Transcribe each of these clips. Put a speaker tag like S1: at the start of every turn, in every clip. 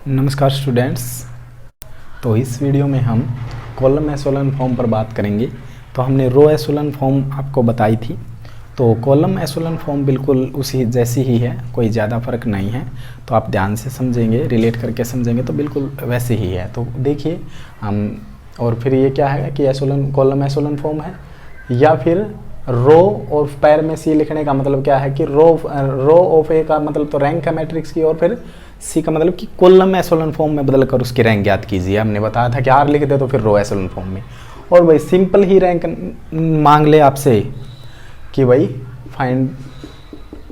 S1: नमस्कार स्टूडेंट्स। तो इस वीडियो में हम कॉलम एशेलन फॉर्म पर बात करेंगे। तो हमने रो एशेलन फॉर्म आपको बताई थी, तो कॉलम एशेलन फॉर्म बिल्कुल उसी जैसी ही है, कोई ज़्यादा फ़र्क नहीं है। तो आप ध्यान से समझेंगे, रिलेट करके समझेंगे तो बिल्कुल वैसे ही है। तो देखिए हम, और फिर ये क्या है कि एशेलन कॉलम एशेलन फॉर्म है, या फिर रो और पैर में सी लिखने का मतलब क्या है कि रो ऑफ ए का मतलब तो रैंक है मैट्रिक्स की, और फिर सी का मतलब कि कॉलम एशेलन फॉर्म में बदल कर उसकी रैंक ज्ञात कीजिए। हमने बताया था कि आर लिख दे तो फिर रो एशेलन फॉर्म में, और भाई सिंपल ही रैंक मांग ले आपसे कि भाई फाइंड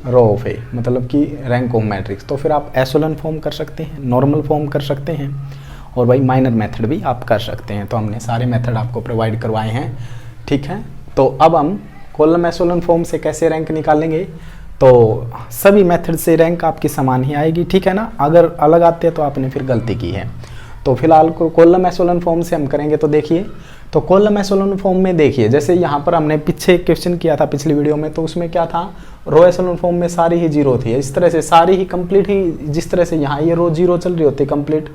S1: रो ऑफ ए मतलब कि रैंक ऑफ मैट्रिक्स, तो फिर आप एशेलन फॉर्म कर सकते हैं, नॉर्मल फॉर्म कर सकते हैं, और भाई माइनर मेथड भी आप कर सकते हैं। तो हमने सारे मेथड आपको प्रोवाइड करवाए हैं, ठीक है। तो अब हम कॉलम एशेलन फॉर्म से कैसे रैंक निकालेंगे, तो सभी मेथड से रैंक आपकी समान ही आएगी, ठीक है ना। अगर अलग आते हैं तो आपने फिर गलती की है। तो फिलहाल कॉलम एशेलन फॉर्म से हम करेंगे। तो देखिए, तो कॉलम एशेलन फॉर्म में देखिए, जैसे यहाँ पर हमने पीछे क्वेश्चन किया था पिछली वीडियो में, तो उसमें क्या था, रो एशेलन फॉर्म में सारी ही जीरो थी। इस तरह से सारी ही कंप्लीट ही, जिस तरह से यहाँ ये रो जीरो चल रही होती कंप्लीट,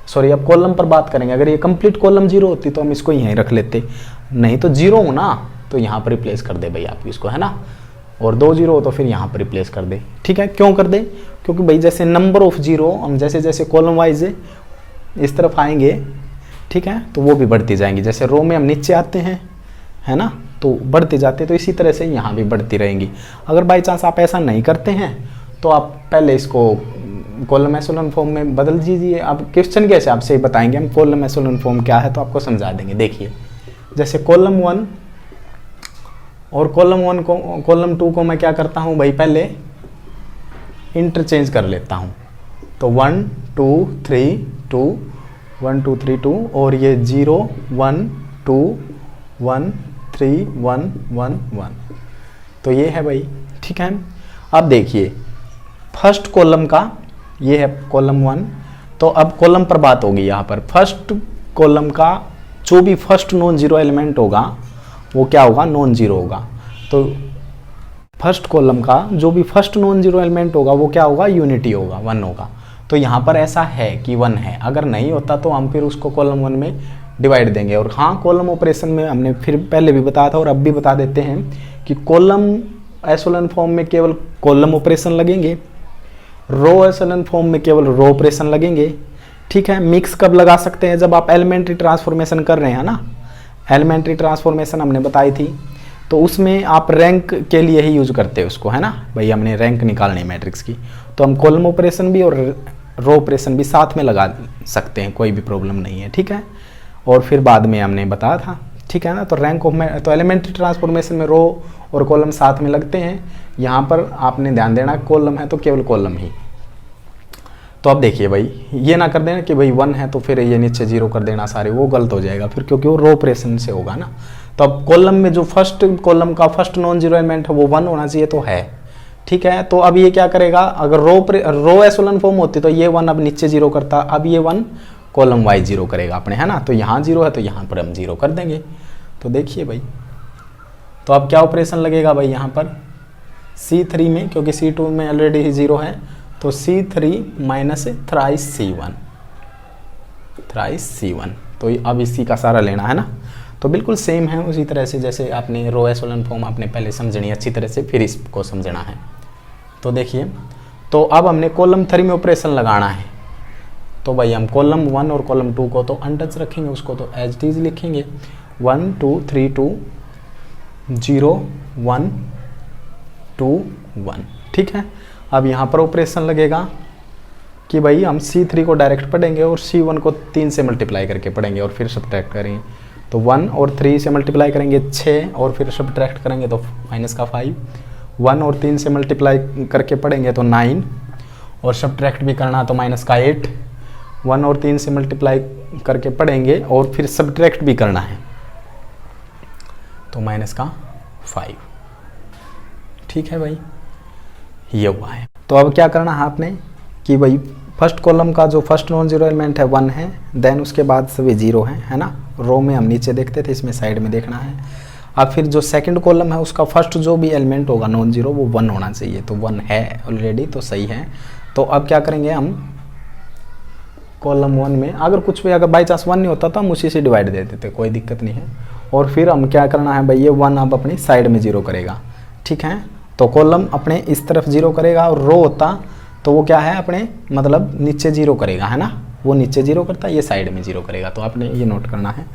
S1: सॉरी अब कॉलम पर बात करेंगे, अगर ये कंप्लीट कॉलम जीरो होती तो हम इसको यहीं रख लेते, नहीं तो जीरो हो ना तो यहाँ पर रिप्लेस कर दे भाई आप इसको, है ना। और दो जीरो हो तो फिर यहाँ पर रिप्लेस कर दे, ठीक है। क्यों कर दे, क्योंकि भाई जैसे नंबर ऑफ जीरो हम जैसे जैसे कॉलम वाइज इस तरफ आएंगे, ठीक है, तो वो भी बढ़ती जाएंगी। जैसे रो में हम नीचे आते हैं, है ना, तो बढ़ते जाते, तो इसी तरह से यहाँ भी बढ़ती रहेंगी। अगर बाई चांस आप ऐसा नहीं करते हैं तो आप पहले इसको कॉलम एशेलन फॉर्म में बदल दीजिए। अब क्वेश्चन के हिसाब से बताएंगे हम कॉलम एशेलन फॉर्म क्या है, तो आपको समझा देंगे। देखिए, जैसे कॉलम 1 और कॉलम 1 को कॉलम 2 को मैं क्या करता हूँ भाई, पहले इंटरचेंज कर लेता हूँ। तो 1 2 3 2 1 2 3 2, और ये 0 1 2 1 3 1 1 1, तो ये है भाई, ठीक है। अब देखिए फर्स्ट कॉलम का ये है कॉलम 1, तो अब कॉलम पर बात होगी। यहाँ पर फर्स्ट कॉलम का जो भी फर्स्ट नॉन जीरो एलिमेंट होगा वो क्या होगा, नॉन जीरो होगा। तो फर्स्ट कॉलम का जो भी फर्स्ट नॉन जीरो एलिमेंट होगा वो क्या होगा, यूनिटी होगा, 1 होगा। तो यहाँ पर ऐसा है कि 1 है, अगर नहीं होता तो हम फिर उसको कॉलम 1 में डिवाइड देंगे। और हाँ, कॉलम ऑपरेशन में हमने फिर पहले भी बताया था और अब भी बता देते हैं कि कॉलम एशेलन फॉर्म में केवल कॉलम ऑपरेशन लगेंगे, रो एशेलन फॉर्म में केवल रो ऑपरेशन लगेंगे, ठीक है। मिक्स कब लगा सकते हैं, जब आप एलिमेंट्री ट्रांसफॉर्मेशन कर रहे हैं ना, एलिमेंट्री ट्रांसफॉर्मेशन हमने बताई थी, तो उसमें आप रैंक के लिए ही यूज करते हैं उसको, है ना भाई। हमने रैंक निकालनी है मैट्रिक्स की, तो हम कॉलम ऑपरेशन भी और रो ऑपरेशन भी साथ में लगा सकते हैं, कोई भी प्रॉब्लम नहीं है, ठीक है। और फिर बाद में हमने बताया था, ठीक है ना। तो रैंक ऑफ तो एलिमेंट्री ट्रांसफॉर्मेशन में रो और कॉलम साथ में लगते हैं। यहाँ पर आपने ध्यान देना, कॉलम है तो केवल कॉलम ही। तो अब देखिए भाई, ये ना कर देना कि भाई 1 है तो फिर ये नीचे 0 कर देना सारे, वो गलत हो जाएगा फिर, क्योंकि वो रो ऑपरेशन से होगा ना। तो अब कॉलम में जो फर्स्ट कॉलम का फर्स्ट नॉन जीरो एलिमेंट है वो 1 होना चाहिए, तो है, ठीक है। तो अब ये क्या करेगा, अगर रो एशेलन फॉर्म होती तो ये 1 अब नीचे 0 करता, अब ये 1 कॉलम वाइज 0 करेगा अपने, है ना। तो यहाँ 0 है तो यहाँ पर हम 0 कर देंगे। तो देखिए भाई, तो अब क्या ऑपरेशन लगेगा भाई यहाँ पर C3 में, क्योंकि C2 में ऑलरेडी ही 0 है, तो C3 माइनस थ्राइस C1, तो अब इसी का सारा लेना है ना। तो बिल्कुल सेम है उसी तरह से जैसे आपने रो एशेलन फॉर्म आपने पहले समझनी अच्छी तरह से, फिर इसको समझना है। तो देखिए, तो अब हमने कॉलम 3 में ऑपरेशन लगाना है, तो भाई हम कॉलम 1 और कॉलम 2 को तो अनटच रखेंगे, उसको तो एज इट इज लिखेंगे 1 2 3 2 0 1 2 1, ठीक है। अब यहाँ पर ऑपरेशन लगेगा कि भाई हम C3 को डायरेक्ट पढ़ेंगे और C1 को 3 से मल्टीप्लाई करके पढ़ेंगे और फिर सब्ट्रैक्ट करेंगे। तो 1 और 3 से मल्टीप्लाई करेंगे 6, और फिर सब्ट्रैक्ट करेंगे तो माइनस का 5, 1 और 3 से मल्टीप्लाई करके पढ़ेंगे तो 9, और सब्ट्रैक्ट भी करना तो माइनस का 8, 1 और 3 से मल्टीप्लाई करके पढ़ेंगे और फिर सब्ट्रैक्ट भी करना है तो माइनस का 5, ठीक है भाई, ये हुआ है। तो अब क्या करना है आपने कि भाई फर्स्ट कॉलम का जो फर्स्ट नॉन जीरो एलिमेंट है 1 है, देन उसके बाद सभी 0 हैं, है ना। रो में हम नीचे देखते थे, इसमें साइड में देखना है। अब फिर जो सेकंड कॉलम है उसका फर्स्ट जो भी एलिमेंट होगा नॉन जीरो वो 1 होना चाहिए, तो 1 है ऑलरेडी, तो सही है। तो अब क्या करेंगे हम, कॉलम 1 में अगर कुछ भी अगर बाई चांस 1 नहीं होता तो हम उसी से डिवाइड दे देते, कोई दिक्कत नहीं है। और फिर हम क्या करना है भाई, ये 1 अब अपनी साइड में 0 करेगा, ठीक है। तो कॉलम अपने इस तरफ 0 करेगा और रो होता तो वो क्या है अपने मतलब नीचे 0 करेगा, है ना, वो नीचे 0 करता है, ये साइड में 0 करेगा। तो आपने ये नोट करना है।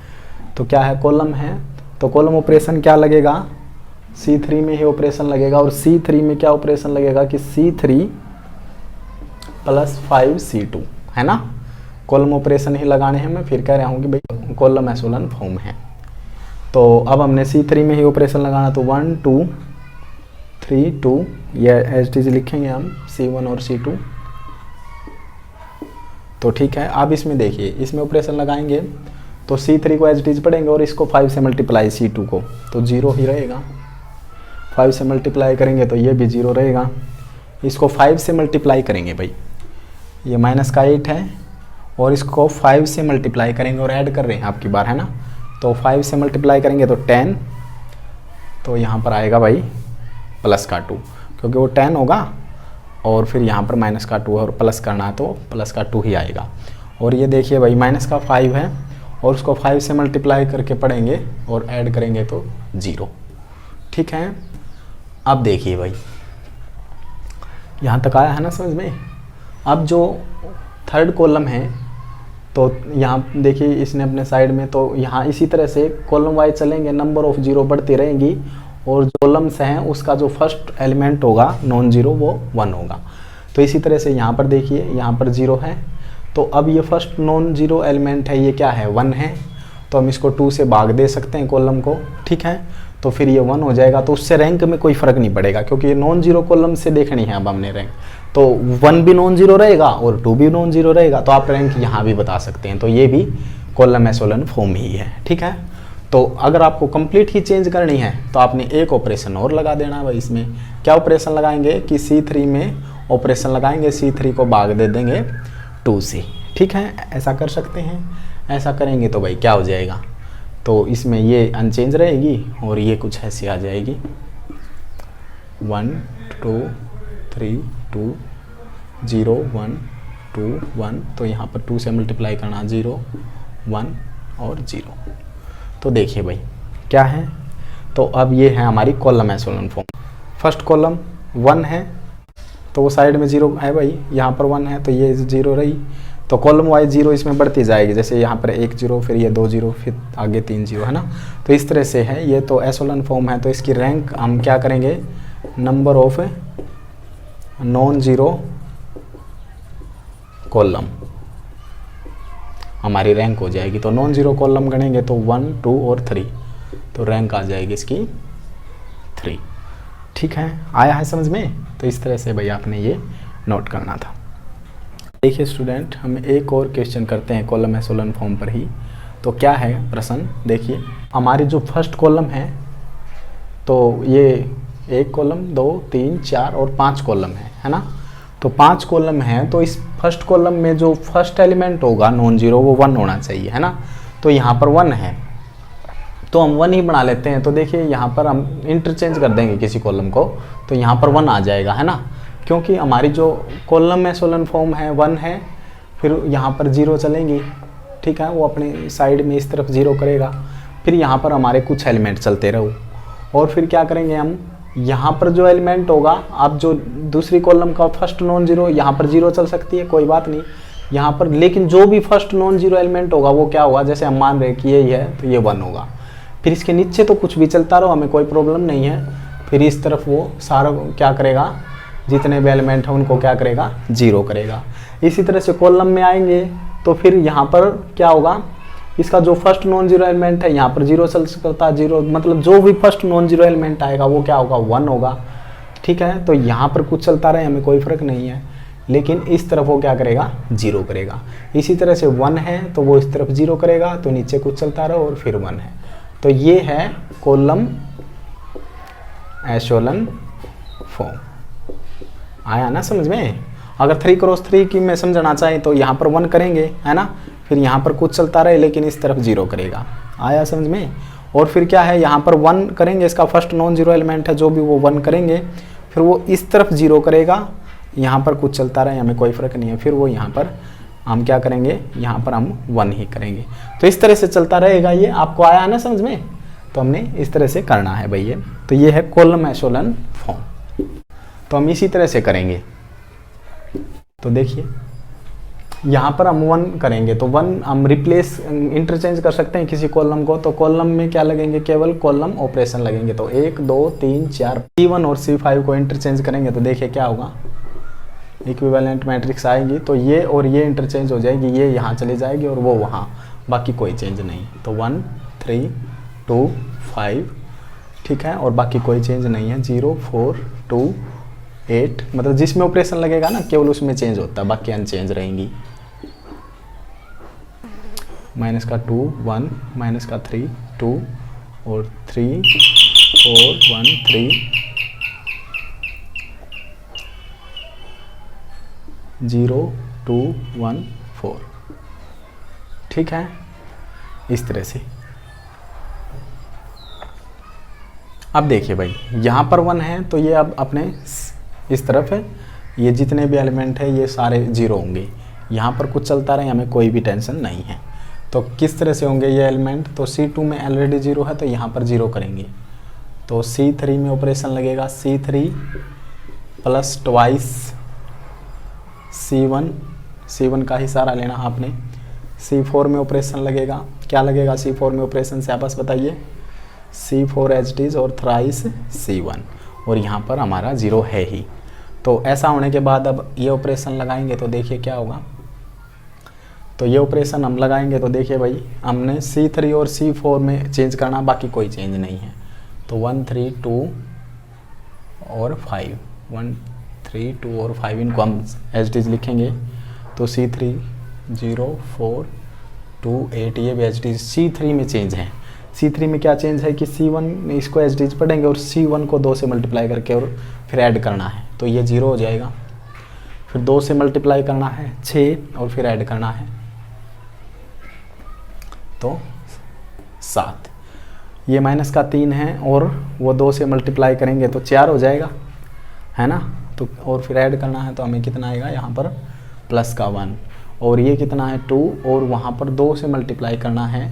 S1: तो क्या है कॉलम है, तो कॉलम ऑपरेशन क्या लगेगा, C3 में ही ऑपरेशन लगेगा। और C3 में क्या ऑपरेशन लगेगा कि C3 + 5C2, है ना, कॉलम ऑपरेशन ही लगाने हैं। मैं फिर कह रहा हूँ कि भाई कॉलम एशेलन फॉर्म है। तो अब हमने C3 में ही ऑपरेशन लगाना, तो 1 2 3 2 ये एज इट इज लिखेंगे हम C1 और C2। तो ठीक है, अब इसमें देखिए इसमें ऑपरेशन लगाएंगे तो C3 को एज इट इज पढ़ेंगे और इसको 5 से मल्टीप्लाई C2 को, तो 0 ही रहेगा। 5 से मल्टीप्लाई करेंगे तो ये भी 0 रहेगा। इसको 5 से मल्टीप्लाई करेंगे भाई, ये -8 है और इसको 5 से मल्टीप्लाई करेंगे और ऐड कर रहे हैं आपकी बार, है ना। तो 5 से मल्टीप्लाई करेंगे तो 10, तो यहाँ पर आएगा भाई +2, क्योंकि वो 10 होगा और फिर यहाँ पर -2 और प्लस करना है तो +2 ही आएगा। और ये देखिए भाई -5 है और उसको 5 से मल्टीप्लाई करके पढ़ेंगे और ऐड करेंगे तो 0, ठीक है। अब देखिए भाई यहाँ तक आया है ना समझ में। अब जो थर्ड कॉलम है तो यहाँ देखिए इसने अपने साइड में, तो यहाँ इसी तरह से कॉलम वाइज चलेंगे, नंबर ऑफ 0 बढ़ती रहेंगी और जो कॉलम्स हैं उसका जो फर्स्ट एलिमेंट होगा नॉन जीरो वो 1 होगा। तो इसी तरह से यहाँ पर देखिए यहाँ पर 0 है, तो अब ये फर्स्ट नॉन जीरो एलिमेंट है, ये क्या है 1 है, तो हम इसको 2 से भाग दे सकते हैं कॉलम को, ठीक है। तो फिर ये 1 हो जाएगा, तो उससे रैंक में कोई फ़र्क नहीं पड़ेगा क्योंकि ये नॉन जीरो कॉलम से देखनी है अब हमने रैंक। तो 1 भी नॉन जीरो रहेगा और 2 भी नॉन जीरो रहेगा, तो आप रैंक यहाँ भी बता सकते हैं। तो ये भी कॉलम एशेलन फॉर्म ही है, ठीक है। तो अगर आपको कंप्लीट ही चेंज करनी है तो आपने एक ऑपरेशन और लगा देना भाई। इसमें क्या ऑपरेशन लगाएंगे कि C3 में ऑपरेशन लगाएंगे, C3 को भाग दे देंगे 2 से, ठीक है। ऐसा कर सकते हैं, ऐसा करेंगे तो भाई क्या हो जाएगा, तो इसमें ये अनचेंज रहेगी और ये कुछ ऐसी आ जाएगी 1 2 3 2 0 1 2 1, तो यहाँ पर 2 से मल्टीप्लाई करना 0 1 और 0। तो देखिए भाई क्या है, तो अब ये है हमारी column echelon form. First column 1 है तो वो साइड में 0 है भाई, यहाँ पर 1 है तो ये 0 रही, तो कॉलम वाइज 0 इसमें बढ़ती जाएगी, जैसे यहाँ पर 1 0 फिर ये 2 0 फिर आगे 3 0, है ना। तो इस तरह से है ये, तो एशेलन फॉर्म है। तो इसकी रैंक हम क्या करेंगे, number of non zero column हमारी रैंक हो जाएगी। तो नॉन जीरो कॉलम गणेंगे तो 1 2 और 3, तो रैंक आ जाएगी इसकी 3, ठीक है। आया है समझ में। तो इस तरह से भाई आपने ये नोट करना था। देखिए स्टूडेंट, हम एक और क्वेश्चन करते हैं कॉलम एशेलन फॉर्म पर ही। तो क्या है प्रश्न, देखिए हमारी जो फर्स्ट कॉलम है तो ये 1 कॉलम 2 3 4 और 5 कॉलम है ना। तो 5 कॉलम है, तो इस फर्स्ट कॉलम में जो फर्स्ट एलिमेंट होगा नॉन जीरो वो 1 होना चाहिए, है ना। तो यहाँ पर 1 है तो हम 1 ही बना लेते हैं। तो देखिए यहाँ पर हम इंटरचेंज कर देंगे किसी कॉलम को, तो यहाँ पर 1 आ जाएगा, है ना, क्योंकि हमारी जो कॉलम एशेलन फॉर्म है 1 है, फिर यहाँ पर 0 चलेंगी, ठीक है। वो अपने साइड में इस तरफ 0 करेगा, फिर यहाँ पर हमारे कुछ एलिमेंट चलते रहो और फिर क्या करेंगे हम, यहाँ पर जो एलिमेंट होगा, अब जो दूसरी कॉलम का फर्स्ट नॉन जीरो, यहाँ पर 0 चल सकती है कोई बात नहीं यहाँ पर, लेकिन जो भी फर्स्ट नॉन जीरो एलिमेंट होगा वो क्या होगा, जैसे हम मान रहे हैं कि यही है तो ये 1 होगा। फिर इसके नीचे तो कुछ भी चलता रहो, हमें कोई प्रॉब्लम नहीं है। फिर इस तरफ वो सारा क्या करेगा, जितने भी एलिमेंट हैं उनको क्या करेगा 0 करेगा। इसी तरह से कॉलम में आएंगे तो फिर यहाँ पर क्या होगा, इसका जो फर्स्ट नॉन जीरो एलिमेंट है यहाँ पर 0 चल सकता है, 0 मतलब जो भी फर्स्ट नॉन जीरो एलिमेंट आएगा वो क्या होगा 1 होगा, ठीक है। तो यहाँ पर कुछ चलता रहे हमें कोई फ़र्क नहीं है, लेकिन इस तरफ वो क्या करेगा 0 करेगा। इसी तरह से 1 है तो वो इस तरफ 0 करेगा, तो नीचे कुछ चलता रहे और फिर 1 है। तो ये है कॉलम एशेलन फॉर्म। आया ना समझ में। अगर 3x3 की में समझना चाहें तो यहाँ पर 1 करेंगे, है ना, फिर यहाँ पर कुछ चलता रहे लेकिन इस तरफ 0 करेगा। आया समझ में। और फिर क्या है, यहाँ पर 1 करेंगे, इसका फर्स्ट नॉन जीरो एलिमेंट है जो भी वो 1 करेंगे, फिर वो इस तरफ 0 करेगा, यहाँ पर कुछ चलता रहे हमें कोई फ़र्क नहीं है, फिर वो यहाँ पर हम क्या करेंगे, यहाँ पर हम 1 ही करेंगे। तो इस तरह से चलता रहेगा ये। आपको आया ना समझ में? तो हमने इस तरह से करना है भाई ये। तो ये है कॉलम एशेलन फॉर्म। तो हम इसी तरह से करेंगे। तो देखिए यहाँ पर हम 1 करेंगे तो 1 हम रिप्लेस इंटरचेंज कर सकते हैं किसी कॉलम को। तो कॉलम में क्या लगेंगे, केवल कॉलम ऑपरेशन लगेंगे। तो 1 2 3 4 C1 और C5 को इंटरचेंज करेंगे तो देखिए क्या होगा, इक्विवेलेंट मैट्रिक्स आएगी। तो ये और ये इंटरचेंज हो जाएगी, ये यहाँ चली जाएगी और वो वहाँ, बाकी कोई चेंज नहीं। तो 1 3 2 5 ठीक है, और बाकी कोई चेंज नहीं है। 0 4 2 8 मतलब जिसमें ऑपरेशन लगेगा ना केवल उसमें चेंज होता है, बाकी अनचेंज रहेंगी। माइनस का 2 1 माइनस का 3 2 और 3 4 1 3 0 2 1 4 ठीक है, इस तरह से। अब देखिए भाई यहाँ पर 1 है तो ये अब अपने इस तरफ है, ये जितने भी एलिमेंट है ये सारे 0 होंगे। यहाँ पर कुछ चलता रहे, हमें कोई भी टेंशन नहीं है। तो किस तरह से होंगे ये एलिमेंट, तो C2 में ऑलरेडी 0 है तो यहाँ पर 0 करेंगे। तो C3 में ऑपरेशन लगेगा C3 प्लस ट्वाइस C1 का ही सहारा लेना आपने। C4 में ऑपरेशन लगेगा, क्या लगेगा C4 में ऑपरेशन से आपस बताइए, C4 एज इट इज़ और थ्राइस C1, और यहाँ पर हमारा 0 है ही। तो ऐसा होने के बाद अब ये ऑपरेशन लगाएंगे तो देखिए क्या होगा। तो ये ऑपरेशन हम लगाएंगे तो देखिए भाई हमने C3 और C4 में चेंज करना, बाकी कोई चेंज नहीं है। तो 1 3 2 और 5 1 3 2 और 5 इनको हम एज इट इज़ लिखेंगे। तो C3 0 4 2 8 ये भी एज इट इज़ C3 में चेंज है। C3 में क्या चेंज है कि C1 इसको एज इट इज़ पढ़ेंगे और C1 को 2 से मल्टीप्लाई करके और फिर ऐड करना है तो ये 0 हो जाएगा। फिर 2 से मल्टीप्लाई करना है 6 और फिर ऐड करना है तो 7। ये माइनस का 3 है और वो 2 से मल्टीप्लाई करेंगे तो 4 हो जाएगा, है ना। तो और फिर ऐड करना है तो हमें कितना आएगा यहाँ पर प्लस का 1, और ये कितना है 2, और वहाँ पर 2 से मल्टीप्लाई करना है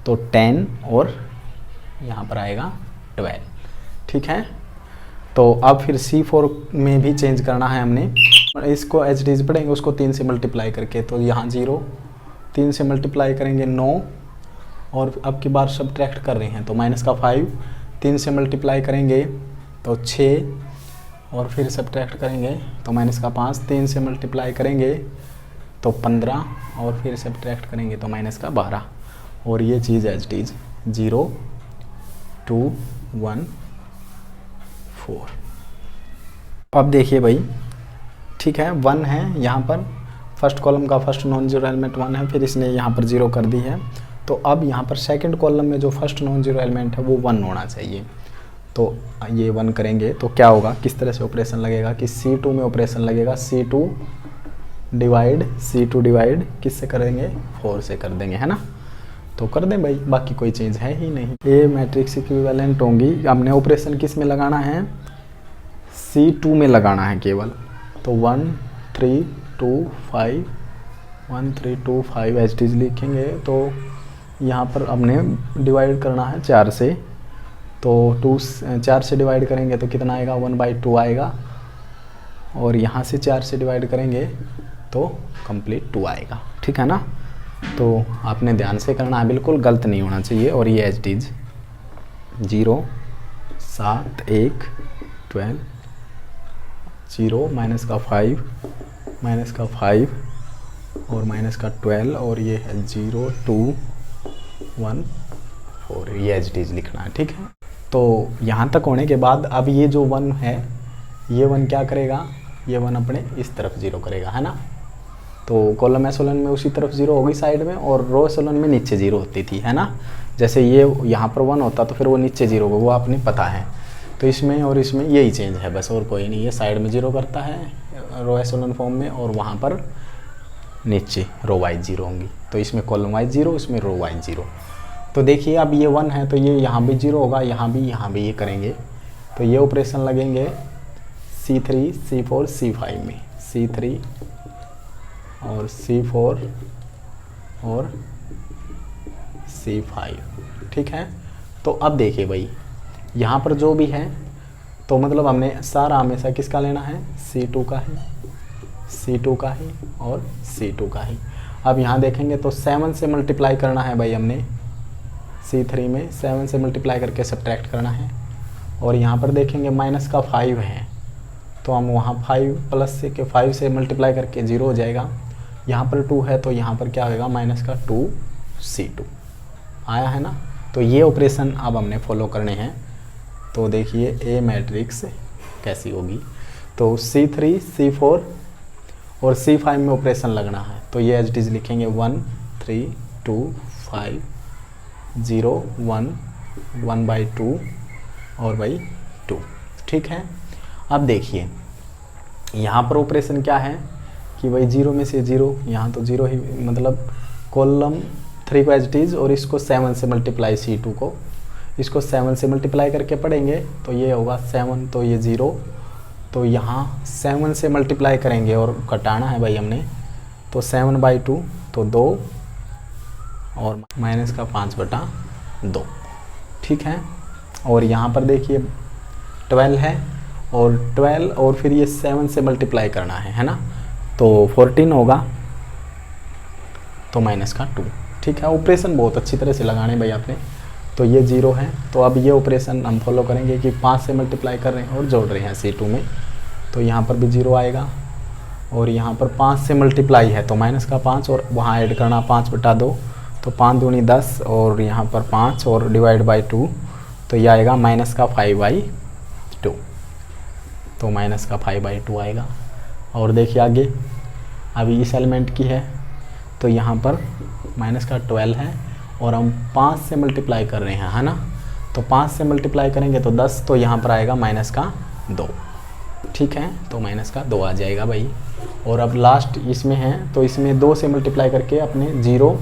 S1: तो 10 और यहाँ पर आएगा 12 ठीक है। तो अब फिर C4 में भी चेंज करना है हमने, इसको एच डी पढ़ेंगे उसको 3 से मल्टीप्लाई करके। तो यहाँ 0 3 से मल्टीप्लाई करेंगे 9, और अब की बार सब्ट्रैक्ट कर रहे हैं तो माइनस का 5 3 से मल्टीप्लाई करेंगे तो 6, और फिर सब्ट्रैक्ट करेंगे तो माइनस का 5 3 से मल्टीप्लाई करेंगे तो 15, और फिर सब्ट्रैक्ट करेंगे तो माइनस का 12, और ये चीज़ एज इट इज़ 0 2 1 4। अब देखिए भाई ठीक है 1 है यहाँ पर, फर्स्ट कॉलम का फर्स्ट नॉन जीरो एलिमेंट 1 है, फिर इसने यहाँ पर 0 कर दी है। तो अब यहाँ पर सेकंड कॉलम में जो फर्स्ट नॉन जीरो एलिमेंट है वो 1 होना चाहिए। तो ये 1 करेंगे तो क्या होगा, किस तरह से ऑपरेशन लगेगा कि C2 में ऑपरेशन लगेगा, C2 डिवाइड किससे करेंगे 4 से कर देंगे, है ना। तो कर दें भाई, बाकी कोई चेंज है ही नहीं। ये मैट्रिक्स इक्विवेलेंट होंगी। हमने ऑपरेशन किस में लगाना है, C2 में लगाना है केवल। तो 1 3 2 5 1 3 2 5 एच डी लिखेंगे। तो यहाँ पर हमने डिवाइड करना है 4 से, तो 4 से डिवाइड करेंगे तो कितना आएगा 1/2 आएगा, और यहाँ से 4 से डिवाइड करेंगे तो कंप्लीट 2 आएगा, ठीक है ना। तो आपने ध्यान से करना है, बिल्कुल गलत नहीं होना चाहिए। और ये एच डी 0 7 1 12 0 माइनस का 5 और माइनस का 12, और ये है 0 2 1 4, ये एच डी लिखना है, ठीक है। तो यहाँ तक होने के बाद अब ये जो 1 है, ये 1 क्या करेगा, ये 1 अपने इस तरफ 0 करेगा, है ना। तो कॉलम एशेलन में उसी तरफ 0 होगी साइड में, और रो एशेलन में नीचे 0 होती थी, है ना। जैसे ये यहाँ पर 1 होता तो फिर वो नीचे 0 होगा, वो आपने पता है। तो इसमें और इसमें यही चेंज है बस, और कोई नहीं। ये साइड में 0 करता है रो एशेलन फॉर्म में, और वहाँ पर नीचे रो वाइज 0 होंगी। तो इसमें कॉलम वाइज 0, इसमें रो वाइज 0। तो देखिए अब ये 1 है तो ये यहाँ भी 0 होगा, यहाँ भी ये करेंगे। तो ये ऑपरेशन लगेंगे C3 C4 C5 में, C3 और C4 और C5, ठीक है। तो अब देखिए भाई यहाँ पर जो भी है तो मतलब हमने सारा हमेशा किसका लेना है, C2 का ही, C2 का ही और C2 का ही। अब यहाँ देखेंगे तो 7 से मल्टीप्लाई करना है भाई, हमने C3 में 7 से मल्टीप्लाई करके सब्ट्रैक्ट करना है। और यहाँ पर देखेंगे माइनस का 5 है तो हम वहाँ 5 प्लस से के 5 से मल्टीप्लाई करके 0 हो जाएगा। यहाँ पर 2 है तो यहाँ पर क्या होगा, माइनस का 2C2 आया है ना। तो ये ऑपरेशन अब हमने फॉलो करने हैं। तो देखिए ए मैट्रिक्स कैसी होगी, तो C3 C4 और C5 में ऑपरेशन लगना है। तो ये एज इट इज लिखेंगे 1 3 2 5 0 1 1/2 और बाई 2, ठीक है। अब देखिए यहाँ पर ऑपरेशन क्या है कि भाई 0 में से 0, यहाँ तो 0 ही, मतलब कॉलम 3 को एज इट इज और इसको 7 से मल्टीप्लाई C2 को, इसको 7 से मल्टीप्लाई करके पढ़ेंगे तो ये होगा 7, तो ये 0, तो यहाँ 7 से मल्टीप्लाई करेंगे और घटाना है भाई हमने, तो 7/2 तो 2 और माइनस का 5/2, ठीक है। और यहाँ पर देखिए 12 है और 12 और फिर ये 7 से मल्टीप्लाई करना है ना, तो 14 होगा तो माइनस का 2, ठीक है। ऑपरेशन बहुत अच्छी तरह से लगाने भाई आपने। तो ये 0 है तो अब ये ऑपरेशन हम फॉलो करेंगे कि 5 से मल्टीप्लाई कर रहे हैं और जोड़ रहे हैं C2 में, तो यहाँ पर भी 0 आएगा। और यहाँ पर 5 से मल्टीप्लाई है तो माइनस का 5 और वहाँ ऐड करना 5/2, तो 5 दूनी 10 और यहाँ पर 5 और डिवाइड बाई 2, तो ये आएगा माइनस का 5/2, तो माइनस का 5/2 आएगा। और देखिए आगे अभी इस एलिमेंट की है तो यहाँ पर माइनस का 12 है और हम 5 से मल्टीप्लाई कर रहे हैं, है ना, तो 5 से मल्टीप्लाई करेंगे तो 10, तो यहाँ पर आएगा माइनस का 2, ठीक है, तो माइनस का 2 आ जाएगा भाई। और अब लास्ट इसमें है तो इसमें 2 से मल्टीप्लाई करके अपने 0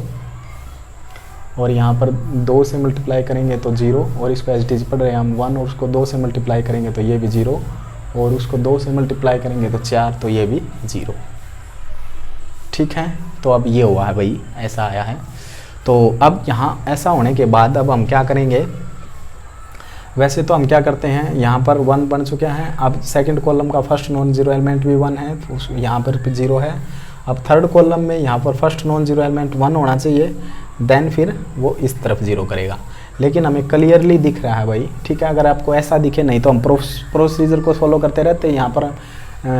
S1: और यहाँ पर 2 से मल्टीप्लाई करेंगे तो 0 और इसको एज इट इज पढ़ रहे हैं हम 1 और उसको 2 से मल्टीप्लाई करेंगे तो ये भी 0 और उसको 2 से मल्टीप्लाई करेंगे तो 4, तो ये भी 0, ठीक है। तो अब ये हुआ है भाई, ऐसा आया है। तो अब यहाँ ऐसा होने के बाद अब हम क्या करेंगे, वैसे तो हम क्या करते हैं, यहाँ पर 1 बन चुका है, अब सेकंड कॉलम का फर्स्ट नॉन जीरो एलिमेंट भी 1 है तो यहाँ पर 0 है। अब थर्ड कॉलम में यहाँ पर फर्स्ट नॉन जीरो एलिमेंट 1 होना चाहिए, देन फिर वो इस तरफ 0 करेगा। लेकिन हमें क्लियरली दिख रहा है भाई, ठीक है। अगर आपको ऐसा दिखे नहीं तो हम प्रोसीजर को फॉलो करते रहते हैं, यहाँ पर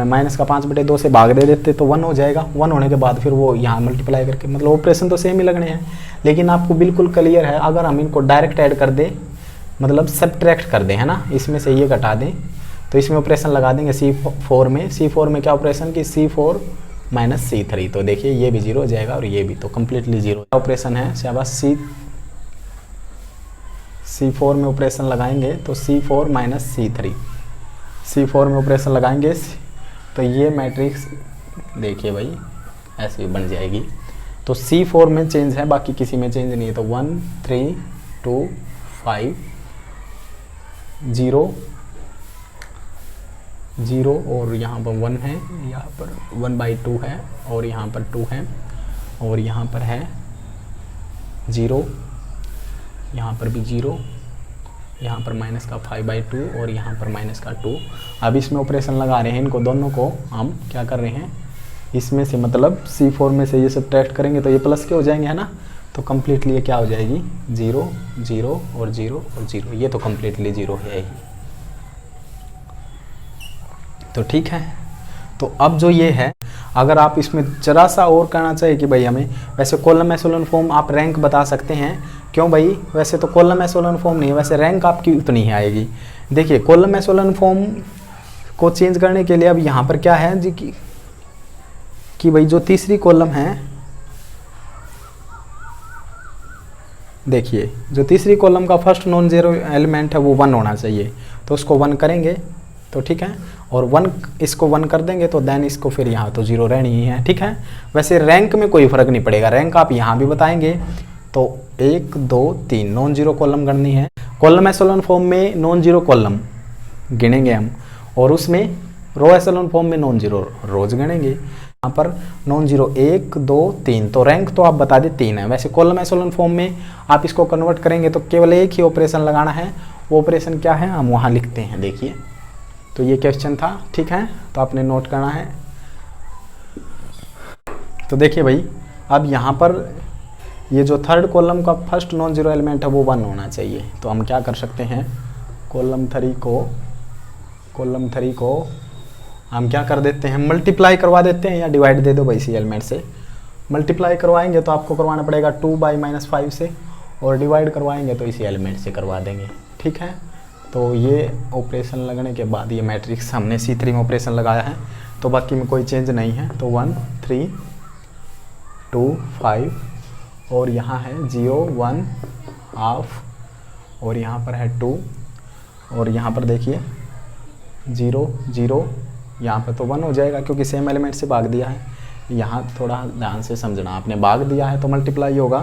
S1: माइनस का 5/2 से भाग दे देते तो 1 हो जाएगा। 1 होने के बाद फिर वो यहाँ मल्टीप्लाई करके, मतलब ऑपरेशन तो सेम ही लगने हैं, लेकिन आपको बिल्कुल क्लियर है अगर हम इनको डायरेक्ट ऐड कर दें, मतलब सब्ट्रैक्ट कर दें, है ना, इसमें से ये घटा दें तो इसमें ऑपरेशन लगा देंगे C4 में। C4 में क्या ऑपरेशन की C4 माइनस C3, तो देखिए ये भी 0 हो जाएगा और ये भी, तो कम्प्लीटली 0 ऑपरेशन है। शाबाश, C4 में ऑपरेशन लगाएंगे तो C4 माइनस C3, C4 में ऑपरेशन लगाएंगे तो ये मैट्रिक्स देखिए भाई ऐसे बन जाएगी। तो C4 में चेंज है, बाकी किसी में चेंज नहीं है। तो 1 3 2 5 0 0 और यहाँ पर 1 है, यहाँ पर 1/2 है और यहाँ पर 2 है और यहाँ पर है 0, यहाँ पर भी 0, यहाँ पर माइनस का 5/2 और यहाँ पर माइनस का 2। अब इसमें ऑपरेशन लगा रहे हैं, इनको दोनों को हम क्या कर रहे हैं, इसमें से मतलब C4 में से ये सब्ट्रैक्ट करेंगे तो ये प्लस के हो जाएंगे, है ना, तो कम्प्लीटली ये क्या हो जाएगी 0 0 और 0 और 0, ये तो कम्प्लीटली 0 है ही। तो ठीक है, तो अब जो ये है, अगर आप इसमें जरा सा और कहना चाहिए कि भाई हमें, वैसे कॉलम एशेलॉन फॉर्म आप रैंक बता सकते हैं, क्यों भाई, वैसे तो कॉलम एशेलॉन फॉर्म नहीं है, वैसे रैंक आपकी उतनी ही आएगी। देखिए कॉलम एशेलॉन फॉर्म को चेंज करने के लिए अब यहाँ पर क्या है जी कि भाई जो तीसरी कॉलम है, देखिए जो तीसरी कॉलम का फर्स्ट नॉन जीरो एलिमेंट है वो 1 होना चाहिए, तो उसको 1 करेंगे तो ठीक है, और 1 इसको 1 कर देंगे तो देन इसको फिर यहाँ तो 0 रहनी ही है, ठीक है। वैसे रैंक में कोई फ़र्क नहीं पड़ेगा, रैंक आप यहाँ भी बताएंगे तो 1 2 3 नॉन जीरो कॉलम गणनी है। कॉलम एशेलॉन फॉर्म में नॉन जीरो कॉलम गिनेंगे हम, और उसमें रो एशेलॉन फॉर्म में नॉन जीरो रोज गणेंगे। यहाँ पर नॉन जीरो 1 2 3, तो रैंक तो आप बता दें 3 है। वैसे कॉलम एशेलन फॉर्म में आप इसको कन्वर्ट करेंगे तो केवल एक ही ऑपरेशन लगाना है। वो ऑपरेशन क्या है हम वहाँ लिखते हैं, देखिए। तो ये क्वेश्चन था, ठीक है, तो आपने नोट करना है। तो देखिए भाई, अब यहाँ पर ये जो थर्ड कॉलम का फर्स्ट नॉन जीरो एलिमेंट है वो 1 होना चाहिए। तो हम क्या कर सकते हैं, कॉलम थ्री को हम क्या कर देते हैं, मल्टीप्लाई करवा देते हैं, या डिवाइड दे दो भाई इसी एलिमेंट से। मल्टीप्लाई करवाएंगे तो आपको करवाना पड़ेगा 2/-5 से, और डिवाइड करवाएंगे तो इसी एलिमेंट से करवा देंगे, ठीक है। तो ये ऑपरेशन लगने के बाद ये मैट्रिक्स हमने C3 में ऑपरेशन लगाया है, तो बाकी में कोई चेंज नहीं है। तो 1 3 2 5, और यहाँ है 0 1 हाफ, और यहाँ पर है 2, और यहाँ पर देखिए 0 0, यहाँ पर तो 1 हो जाएगा क्योंकि सेम एलिमेंट से भाग दिया है। यहाँ थोड़ा ध्यान से समझना, आपने भाग दिया है तो मल्टीप्लाई होगा,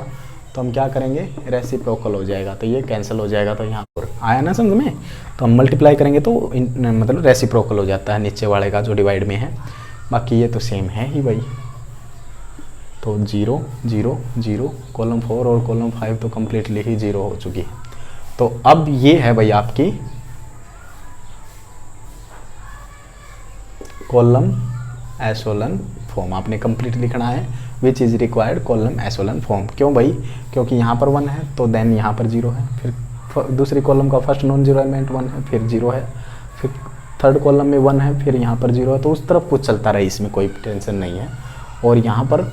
S1: तो हम क्या करेंगे, रेसिप्रोकल हो जाएगा, तो ये कैंसिल हो जाएगा। तो यहाँ पर आया ना समझ में, तो हम मल्टीप्लाई करेंगे तो मतलब रेसिप्रोकल हो जाता है नीचे वाले का जो डिवाइड में है, बाकी ये तो सेम है ही भाई। तो 0 0 0, कॉलम 4 और कॉलम 5 तो कम्प्लीटली ही 0 हो चुकी है। तो अब ये है भाई आपकी कॉलम एशेलन फॉर्म। आपने कंप्लीट लिखना है which is required column echelon form. क्यों भाई, क्योंकि यहाँ पर 1 है तो देन यहाँ पर 0 है, फिर दूसरी कॉलम का फर्स्ट नॉन जीरो एलिमेंट 1 है, फिर 0 है, फिर थर्ड कॉलम में 1 है, फिर यहाँ पर 0 है, तो उस तरफ कुछ चलता रहे, इसमें कोई टेंशन नहीं है। और यहाँ पर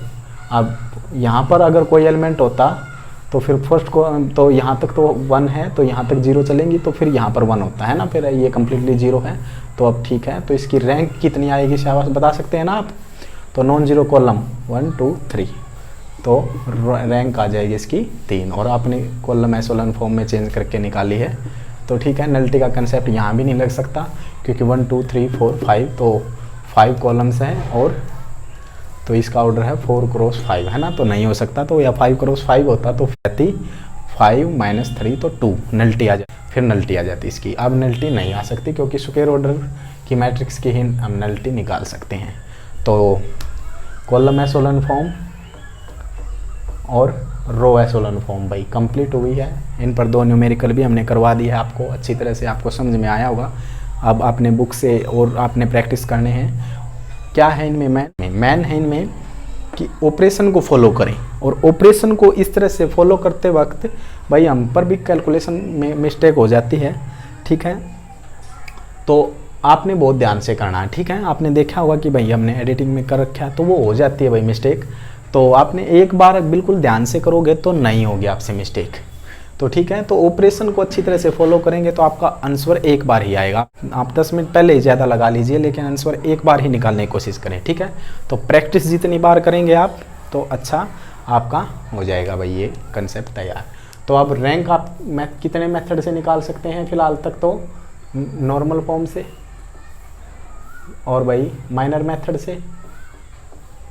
S1: अब यहाँ पर अगर कोई एलिमेंट होता तो फिर फर्स्ट को तो यहाँ तक तो 1 है, तो यहाँ तक 0 चलेंगी, तो फिर यहाँ पर 1 होता है ना, फिर ये कम्प्लीटली 0 है। तो अब ठीक है, तो इसकी रैंक कितनी आएगी शाबाश बता सकते हैं ना आप। तो नॉन जीरो कॉलम 1 2 3, तो रैंक आ जाएगी इसकी 3, और आपने कॉलम एशेलन फॉर्म में चेंज करके निकाली है। तो ठीक है, नलिटी का कंसेप्ट यहाँ भी नहीं लग सकता क्योंकि 1 2 3 4 5, तो 5 कॉलम्स हैं, और तो इसका ऑर्डर है 4 क्रॉस 5 है ना, तो नहीं हो सकता। तो या 5 क्रॉस 5 होता तो 5 - 3 तो 2 नलिटी आ जाती, फिर नलिटी आ जाती इसकी। अब नलिटी नहीं आ सकती क्योंकि स्क्वायर ऑर्डर की मैट्रिक्स की ही हम नलिटी निकाल सकते हैं। तो कॉलम एशेलन फॉर्म और रो एशेलन फॉर्म भाई कंप्लीट हुई है। इन पर 2 न्यूमेरिकल भी हमने करवा दी है आपको, अच्छी तरह से आपको समझ में आया होगा। अब आपने बुक से और आपने प्रैक्टिस करने हैं। क्या है इनमें, मैन है इनमें कि ऑपरेशन को फॉलो करें, और ऑपरेशन को इस तरह से फॉलो करते वक्त भाई हम पर भी कैलकुलेशन में मिस्टेक हो जाती है, ठीक है। तो आपने बहुत ध्यान से करना है, ठीक है। आपने देखा होगा कि भाई हमने एडिटिंग में कर रखा है तो वो हो जाती है भाई मिस्टेक, तो आपने एक बार बिल्कुल ध्यान से करोगे तो नहीं होगी आपसे मिस्टेक, तो ठीक है। तो ऑपरेशन को अच्छी तरह से फॉलो करेंगे तो आपका आंसर एक बार ही आएगा। आप 10 मिनट पहले ही ज़्यादा लगा लीजिए, लेकिन आंसर एक बार ही निकालने की कोशिश करें, ठीक है। तो प्रैक्टिस जितनी बार करेंगे आप तो अच्छा आपका हो जाएगा भाई ये कंसेप्ट तैयार। तो अब रैंक आप कितने मेथड से निकाल सकते हैं फिलहाल तक, तो नॉर्मल फॉर्म से, और भाई माइनर मेथड से,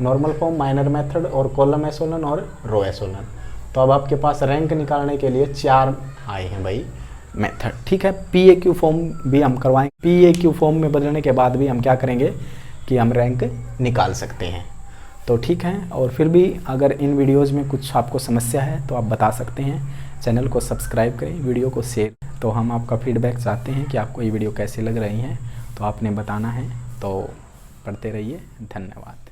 S1: नॉर्मल फॉर्म, माइनर मेथड, और कॉलम एशेलन और रो एशेलन। तो अब आपके पास रैंक निकालने के लिए 4 आए हैं भाई मेथड, ठीक है। PAQ फॉर्म भी हम करवाएंगे। PAQ फॉर्म में बदलने के बाद भी हम क्या करेंगे कि हम रैंक निकाल सकते हैं, तो ठीक है। और फिर भी अगर इन वीडियोज़ में कुछ आपको समस्या है तो आप बता सकते हैं। चैनल को सब्सक्राइब करें, वीडियो को शेयर। तो हम आपका फीडबैक चाहते हैं कि आपको ये वीडियो कैसी लग रही हैं, तो आपने बताना है। तो पढ़ते रहिए, धन्यवाद।